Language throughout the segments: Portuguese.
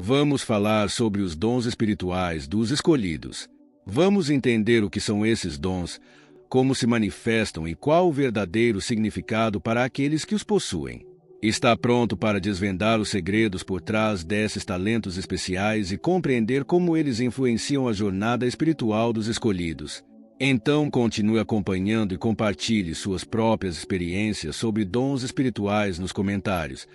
Vamos falar sobre os dons espirituais dos escolhidos. Vamos entender o que são esses dons, como se manifestam e qual o verdadeiro significado para aqueles que os possuem. Está pronto para desvendar os segredos por trás desses talentos especiais e compreender como eles influenciam a jornada espiritual dos escolhidos. Então continue acompanhando e compartilhe suas próprias experiências sobre dons espirituais nos comentários,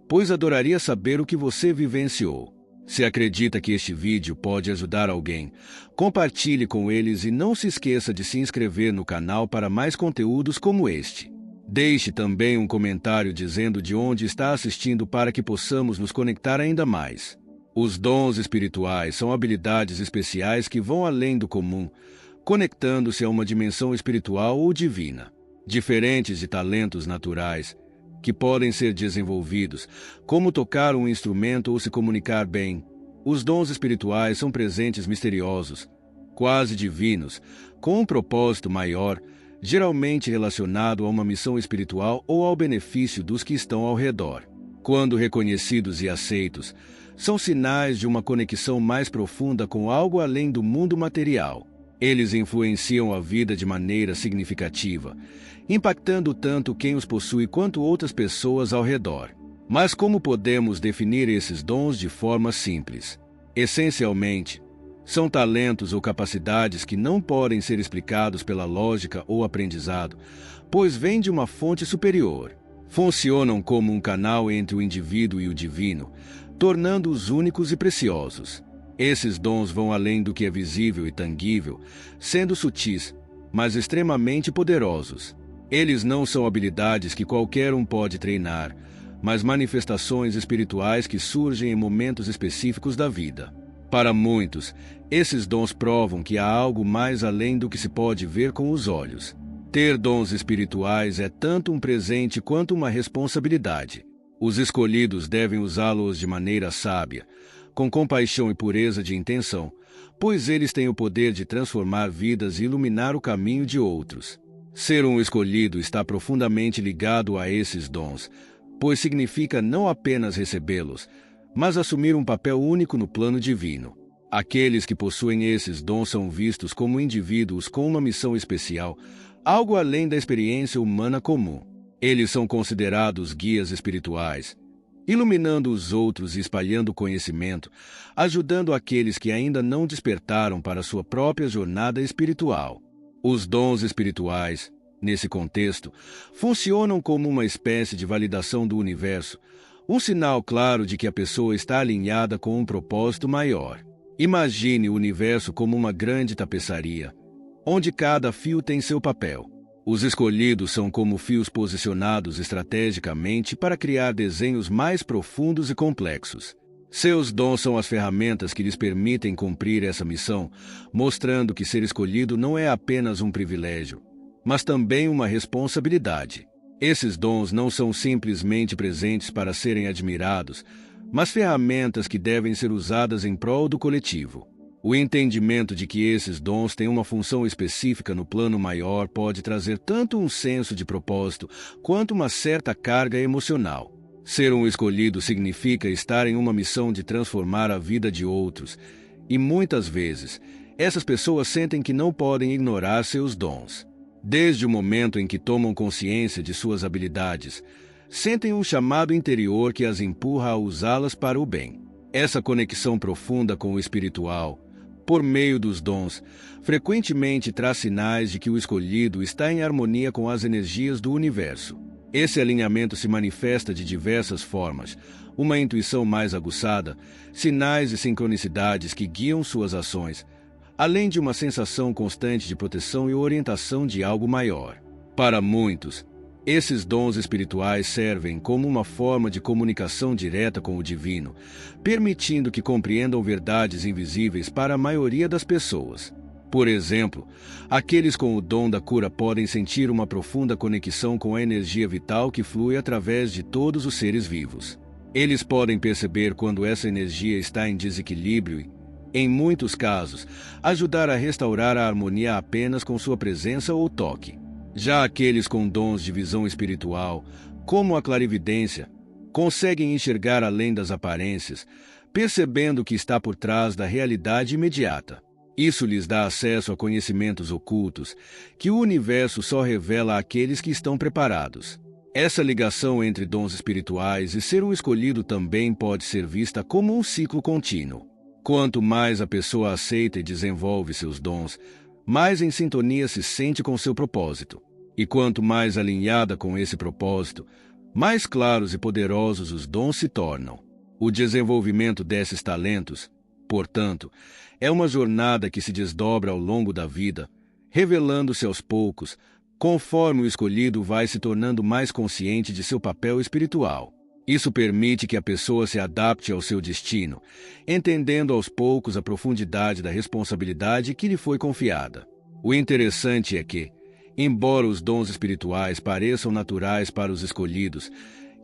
pois adoraria saber o que você vivenciou. Se acredita que este vídeo pode ajudar alguém, compartilhe com eles e não se esqueça de se inscrever no canal para mais conteúdos como este. Deixe também um comentário dizendo de onde está assistindo para que possamos nos conectar ainda mais. Os dons espirituais são habilidades especiais que vão além do comum, conectando-se a uma dimensão espiritual ou divina. Diferentes de talentos naturais, que podem ser desenvolvidos, como tocar um instrumento ou se comunicar bem, os dons espirituais são presentes misteriosos, quase divinos, com um propósito maior, geralmente relacionado a uma missão espiritual ou ao benefício dos que estão ao redor. Quando reconhecidos e aceitos, são sinais de uma conexão mais profunda com algo além do mundo material. Eles influenciam a vida de maneira significativa, impactando tanto quem os possui quanto outras pessoas ao redor. Mas como podemos definir esses dons de forma simples? Essencialmente, são talentos ou capacidades que não podem ser explicados pela lógica ou aprendizado, pois vêm de uma fonte superior. Funcionam como um canal entre o indivíduo e o divino, tornando-os únicos e preciosos. Esses dons vão além do que é visível e tangível, sendo sutis, mas extremamente poderosos. Eles não são habilidades que qualquer um pode treinar, mas manifestações espirituais que surgem em momentos específicos da vida. Para muitos, esses dons provam que há algo mais além do que se pode ver com os olhos. Ter dons espirituais é tanto um presente quanto uma responsabilidade. Os escolhidos devem usá-los de maneira sábia, com compaixão e pureza de intenção, pois eles têm o poder de transformar vidas e iluminar o caminho de outros. Ser um escolhido está profundamente ligado a esses dons, pois significa não apenas recebê-los, mas assumir um papel único no plano divino. Aqueles que possuem esses dons são vistos como indivíduos com uma missão especial, algo além da experiência humana comum. Eles são considerados guias espirituais, iluminando os outros e espalhando conhecimento, ajudando aqueles que ainda não despertaram para sua própria jornada espiritual. Os dons espirituais, nesse contexto, funcionam como uma espécie de validação do universo, um sinal claro de que a pessoa está alinhada com um propósito maior. Imagine o universo como uma grande tapeçaria, onde cada fio tem seu papel. Os escolhidos são como fios posicionados estrategicamente para criar desenhos mais profundos e complexos. Seus dons são as ferramentas que lhes permitem cumprir essa missão, mostrando que ser escolhido não é apenas um privilégio, mas também uma responsabilidade. Esses dons não são simplesmente presentes para serem admirados, mas ferramentas que devem ser usadas em prol do coletivo. O entendimento de que esses dons têm uma função específica no plano maior pode trazer tanto um senso de propósito quanto uma certa carga emocional. Ser um escolhido significa estar em uma missão de transformar a vida de outros, e muitas vezes, essas pessoas sentem que não podem ignorar seus dons. Desde o momento em que tomam consciência de suas habilidades, sentem um chamado interior que as empurra a usá-las para o bem. Essa conexão profunda com o espiritual, por meio dos dons, frequentemente traz sinais de que o escolhido está em harmonia com as energias do universo. Esse alinhamento se manifesta de diversas formas, uma intuição mais aguçada, sinais e sincronicidades que guiam suas ações, além de uma sensação constante de proteção e orientação de algo maior. Para muitos, esses dons espirituais servem como uma forma de comunicação direta com o divino, permitindo que compreendam verdades invisíveis para a maioria das pessoas. Por exemplo, aqueles com o dom da cura podem sentir uma profunda conexão com a energia vital que flui através de todos os seres vivos. Eles podem perceber quando essa energia está em desequilíbrio e, em muitos casos, ajudar a restaurar a harmonia apenas com sua presença ou toque. Já aqueles com dons de visão espiritual, como a clarividência, conseguem enxergar além das aparências, percebendo o que está por trás da realidade imediata. Isso lhes dá acesso a conhecimentos ocultos que o universo só revela àqueles que estão preparados. Essa ligação entre dons espirituais e ser um escolhido também pode ser vista como um ciclo contínuo. Quanto mais a pessoa aceita e desenvolve seus dons, mais em sintonia se sente com seu propósito. E quanto mais alinhada com esse propósito, mais claros e poderosos os dons se tornam. O desenvolvimento desses talentos, portanto, é uma jornada que se desdobra ao longo da vida, revelando-se aos poucos, conforme o escolhido vai se tornando mais consciente de seu papel espiritual. Isso permite que a pessoa se adapte ao seu destino, entendendo aos poucos a profundidade da responsabilidade que lhe foi confiada. O interessante é que, embora os dons espirituais pareçam naturais para os escolhidos,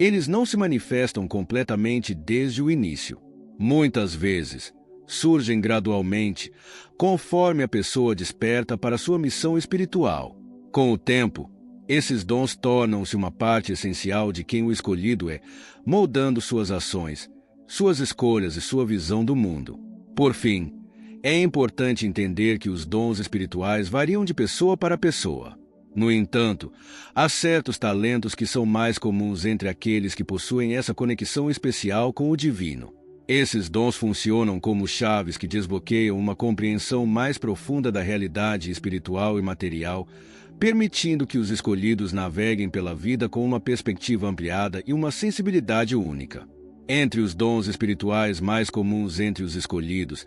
eles não se manifestam completamente desde o início. Muitas vezes, surgem gradualmente, conforme a pessoa desperta para sua missão espiritual. Com o tempo, esses dons tornam-se uma parte essencial de quem o escolhido é, moldando suas ações, suas escolhas e sua visão do mundo. Por fim, é importante entender que os dons espirituais variam de pessoa para pessoa. No entanto, há certos talentos que são mais comuns entre aqueles que possuem essa conexão especial com o divino. Esses dons funcionam como chaves que desbloqueiam uma compreensão mais profunda da realidade espiritual e material, permitindo que os escolhidos naveguem pela vida com uma perspectiva ampliada e uma sensibilidade única. Entre os dons espirituais mais comuns entre os escolhidos,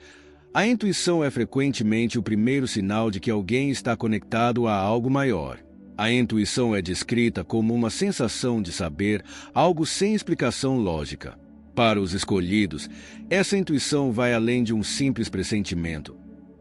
a intuição é frequentemente o primeiro sinal de que alguém está conectado a algo maior. A intuição é descrita como uma sensação de saber algo sem explicação lógica. Para os escolhidos, essa intuição vai além de um simples pressentimento.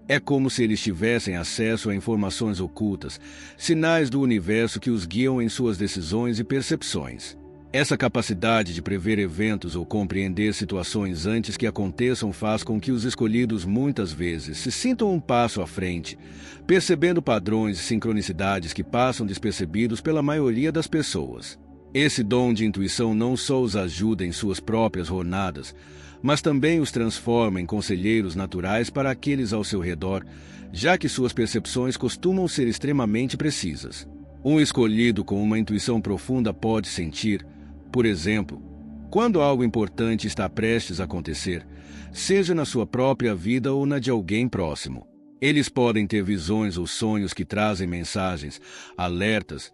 É como se eles tivessem acesso a informações ocultas, sinais do universo que os guiam em suas decisões e percepções. Essa capacidade de prever eventos ou compreender situações antes que aconteçam faz com que os escolhidos muitas vezes se sintam um passo à frente, percebendo padrões e sincronicidades que passam despercebidos pela maioria das pessoas. Esse dom de intuição não só os ajuda em suas próprias jornadas, mas também os transforma em conselheiros naturais para aqueles ao seu redor, já que suas percepções costumam ser extremamente precisas. Um escolhido com uma intuição profunda pode sentir, por exemplo, quando algo importante está prestes a acontecer, seja na sua própria vida ou na de alguém próximo. Eles podem ter visões ou sonhos que trazem mensagens, alertas,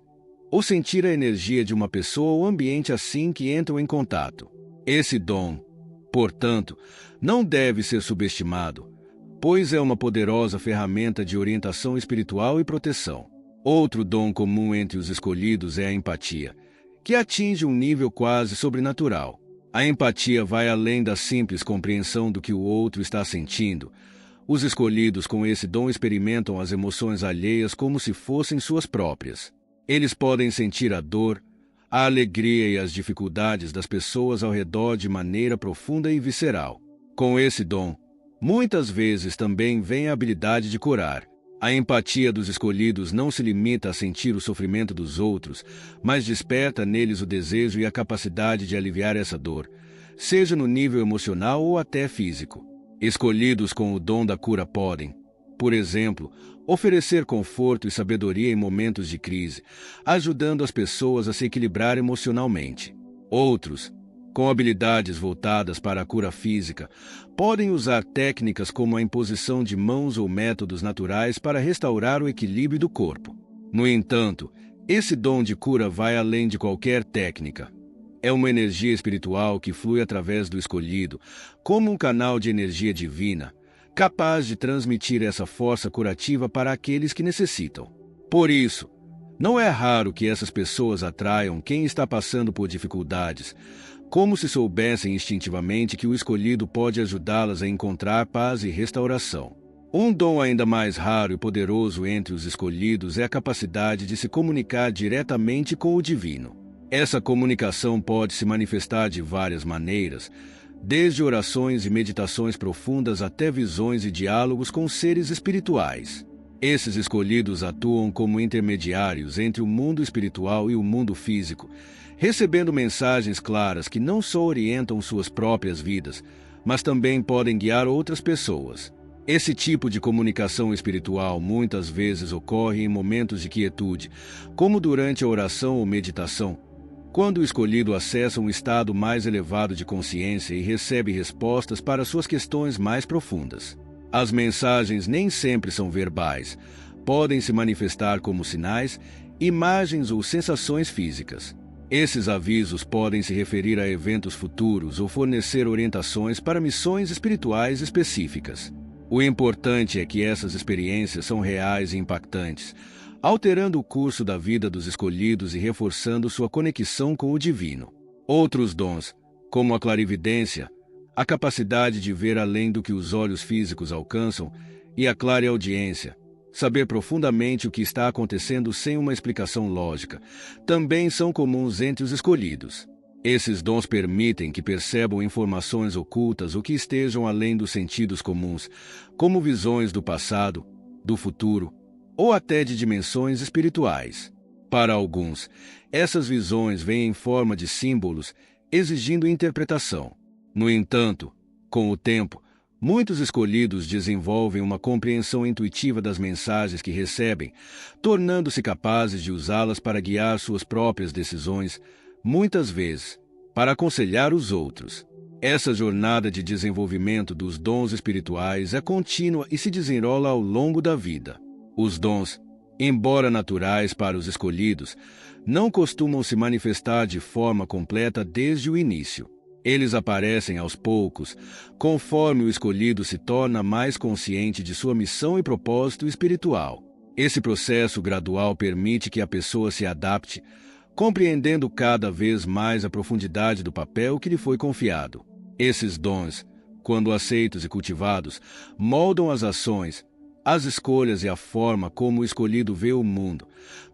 ou sentir a energia de uma pessoa ou ambiente assim que entram em contato. Esse dom, portanto, não deve ser subestimado, pois é uma poderosa ferramenta de orientação espiritual e proteção. Outro dom comum entre os escolhidos é a empatia, que atinge um nível quase sobrenatural. A empatia vai além da simples compreensão do que o outro está sentindo. Os escolhidos com esse dom experimentam as emoções alheias como se fossem suas próprias. Eles podem sentir a dor, a alegria e as dificuldades das pessoas ao redor de maneira profunda e visceral. Com esse dom, muitas vezes também vem a habilidade de curar. A empatia dos escolhidos não se limita a sentir o sofrimento dos outros, mas desperta neles o desejo e a capacidade de aliviar essa dor, seja no nível emocional ou até físico. Escolhidos com o dom da cura podem, por exemplo, oferecer conforto e sabedoria em momentos de crise, ajudando as pessoas a se equilibrar emocionalmente. Outros, com habilidades voltadas para a cura física, podem usar técnicas como a imposição de mãos ou métodos naturais para restaurar o equilíbrio do corpo. No entanto, esse dom de cura vai além de qualquer técnica. É uma energia espiritual que flui através do escolhido, como um canal de energia divina, capaz de transmitir essa força curativa para aqueles que necessitam. Por isso, não é raro que essas pessoas atraiam quem está passando por dificuldades, como se soubessem instintivamente que o escolhido pode ajudá-las a encontrar paz e restauração. Um dom ainda mais raro e poderoso entre os escolhidos é a capacidade de se comunicar diretamente com o divino. Essa comunicação pode se manifestar de várias maneiras, desde orações e meditações profundas até visões e diálogos com seres espirituais. Esses escolhidos atuam como intermediários entre o mundo espiritual e o mundo físico, recebendo mensagens claras que não só orientam suas próprias vidas, mas também podem guiar outras pessoas. Esse tipo de comunicação espiritual muitas vezes ocorre em momentos de quietude, como durante a oração ou meditação, quando o escolhido acessa um estado mais elevado de consciência e recebe respostas para suas questões mais profundas. As mensagens nem sempre são verbais, podem se manifestar como sinais, imagens ou sensações físicas. Esses avisos podem se referir a eventos futuros ou fornecer orientações para missões espirituais específicas. O importante é que essas experiências são reais e impactantes, alterando o curso da vida dos escolhidos e reforçando sua conexão com o divino. Outros dons, como a clarividência, a capacidade de ver além do que os olhos físicos alcançam, e a clareaudiência, saber profundamente o que está acontecendo sem uma explicação lógica, também são comuns entre os escolhidos. Esses dons permitem que percebam informações ocultas ou que estejam além dos sentidos comuns, como visões do passado, do futuro, ou até de dimensões espirituais. Para alguns, essas visões vêm em forma de símbolos, exigindo interpretação. No entanto, com o tempo, muitos escolhidos desenvolvem uma compreensão intuitiva das mensagens que recebem, tornando-se capazes de usá-las para guiar suas próprias decisões, muitas vezes, para aconselhar os outros. Essa jornada de desenvolvimento dos dons espirituais é contínua e se desenrola ao longo da vida. Os dons, embora naturais para os escolhidos, não costumam se manifestar de forma completa desde o início. Eles aparecem aos poucos, conforme o escolhido se torna mais consciente de sua missão e propósito espiritual. Esse processo gradual permite que a pessoa se adapte, compreendendo cada vez mais a profundidade do papel que lhe foi confiado. Esses dons, quando aceitos e cultivados, moldam as ações, as escolhas e a forma como o escolhido vê o mundo,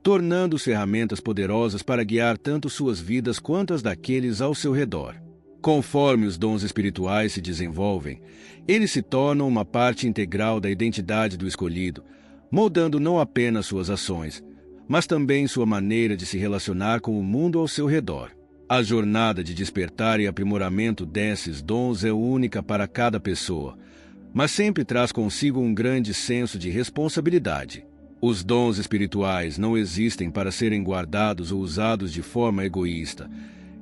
tornando-os ferramentas poderosas para guiar tanto suas vidas quanto as daqueles ao seu redor. Conforme os dons espirituais se desenvolvem, eles se tornam uma parte integral da identidade do escolhido, moldando não apenas suas ações, mas também sua maneira de se relacionar com o mundo ao seu redor. A jornada de despertar e aprimoramento desses dons é única para cada pessoa, mas sempre traz consigo um grande senso de responsabilidade. Os dons espirituais não existem para serem guardados ou usados de forma egoísta.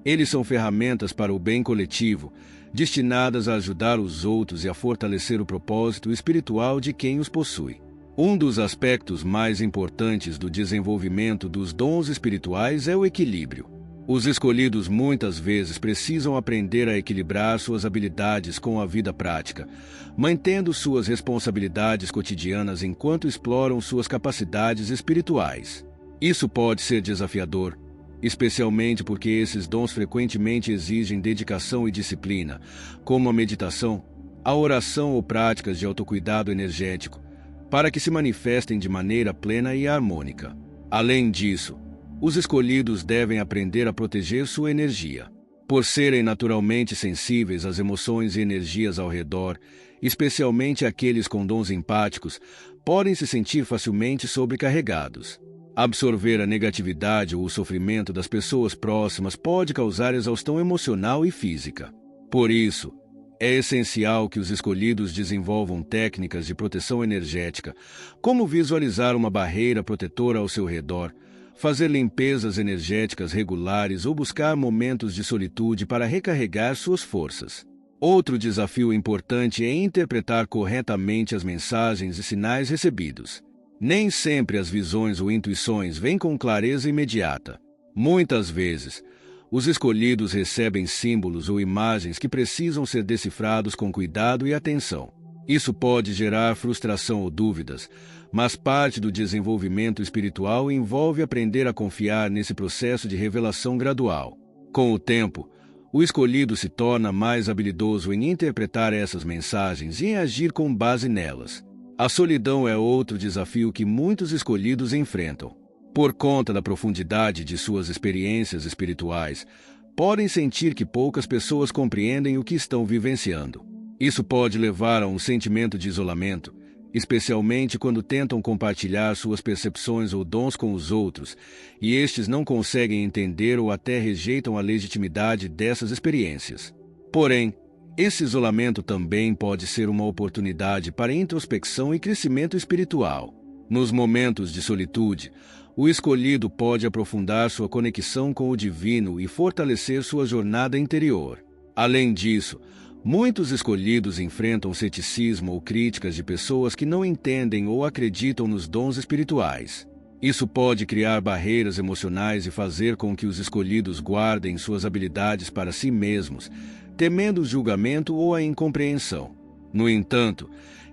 Eles são ferramentas para o bem coletivo, destinadas a ajudar os outros e a fortalecer o propósito espiritual de quem os possui. Um dos aspectos mais importantes do desenvolvimento dos dons espirituais é o equilíbrio. Os escolhidos muitas vezes precisam aprender a equilibrar suas habilidades com a vida prática, mantendo suas responsabilidades cotidianas enquanto exploram suas capacidades espirituais. Isso pode ser desafiador, especialmente porque esses dons frequentemente exigem dedicação e disciplina, como a meditação, a oração ou práticas de autocuidado energético, para que se manifestem de maneira plena e harmônica. Além disso, os escolhidos devem aprender a proteger sua energia. Por serem naturalmente sensíveis às emoções e energias ao redor, especialmente aqueles com dons empáticos, podem se sentir facilmente sobrecarregados. Absorver a negatividade ou o sofrimento das pessoas próximas pode causar exaustão emocional e física. Por isso, é essencial que os escolhidos desenvolvam técnicas de proteção energética, como visualizar uma barreira protetora ao seu redor, fazer limpezas energéticas regulares ou buscar momentos de solitude para recarregar suas forças. Outro desafio importante é interpretar corretamente as mensagens e sinais recebidos. Nem sempre as visões ou intuições vêm com clareza imediata. Muitas vezes, os escolhidos recebem símbolos ou imagens que precisam ser decifrados com cuidado e atenção. Isso pode gerar frustração ou dúvidas, mas parte do desenvolvimento espiritual envolve aprender a confiar nesse processo de revelação gradual. Com o tempo, o escolhido se torna mais habilidoso em interpretar essas mensagens e em agir com base nelas. A solidão é outro desafio que muitos escolhidos enfrentam. Por conta da profundidade de suas experiências espirituais, podem sentir que poucas pessoas compreendem o que estão vivenciando. Isso pode levar a um sentimento de isolamento, especialmente quando tentam compartilhar suas percepções ou dons com os outros, e estes não conseguem entender ou até rejeitam a legitimidade dessas experiências. Porém, Esse isolamento também pode ser uma oportunidade para introspecção e crescimento espiritual. Nos momentos de solitude, o escolhido pode aprofundar sua conexão com o divino e fortalecer sua jornada interior. Além disso, muitos escolhidos enfrentam ceticismo ou críticas de pessoas que não entendem ou acreditam nos dons espirituais. Isso pode criar barreiras emocionais e fazer com que os escolhidos guardem suas habilidades para si mesmos, temendo o julgamento ou a incompreensão. No entanto,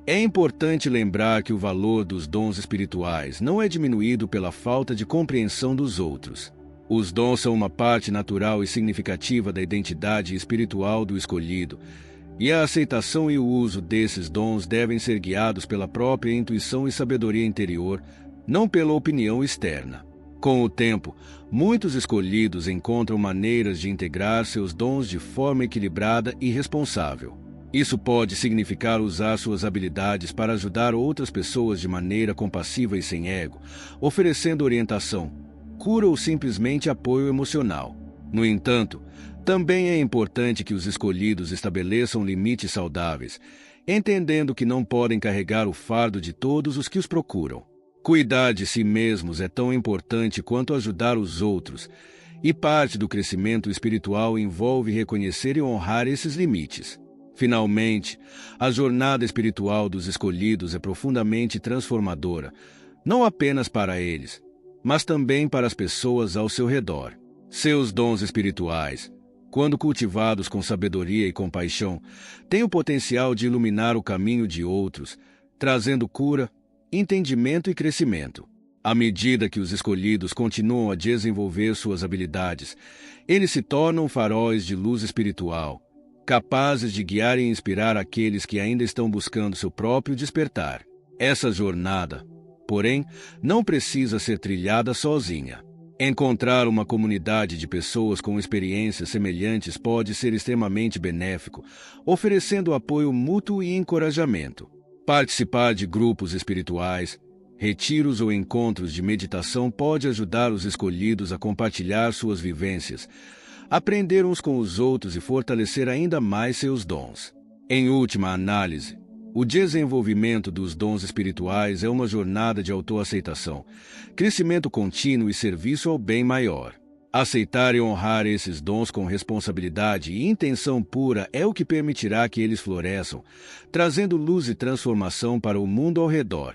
é importante lembrar que o valor dos dons espirituais não é diminuído pela falta de compreensão dos outros. Os dons são uma parte natural e significativa da identidade espiritual do escolhido, e a aceitação e o uso desses dons devem ser guiados pela própria intuição e sabedoria interior, não pela opinião externa. Com o tempo, muitos escolhidos encontram maneiras de integrar seus dons de forma equilibrada e responsável. Isso pode significar usar suas habilidades para ajudar outras pessoas de maneira compassiva e sem ego, oferecendo orientação, cura ou simplesmente apoio emocional. No entanto, também é importante que os escolhidos estabeleçam limites saudáveis, entendendo que não podem carregar o fardo de todos os que os procuram. Cuidar de si mesmos é tão importante quanto ajudar os outros, e parte do crescimento espiritual envolve reconhecer e honrar esses limites. Finalmente, a jornada espiritual dos escolhidos é profundamente transformadora, não apenas para eles, mas também para as pessoas ao seu redor. Seus dons espirituais, quando cultivados com sabedoria e compaixão, têm o potencial de iluminar o caminho de outros, trazendo cura, entendimento e crescimento. À medida que os escolhidos continuam a desenvolver suas habilidades, eles se tornam faróis de luz espiritual, capazes de guiar e inspirar aqueles que ainda estão buscando seu próprio despertar. Essa jornada, porém, não precisa ser trilhada sozinha. Encontrar uma comunidade de pessoas com experiências semelhantes pode ser extremamente benéfico, oferecendo apoio mútuo e encorajamento. Participar de grupos espirituais, retiros ou encontros de meditação pode ajudar os escolhidos a compartilhar suas vivências, aprender uns com os outros e fortalecer ainda mais seus dons. Em última análise, o desenvolvimento dos dons espirituais é uma jornada de autoaceitação, crescimento contínuo e serviço ao bem maior. Aceitar e honrar esses dons com responsabilidade e intenção pura é o que permitirá que eles floresçam, trazendo luz e transformação para o mundo ao redor.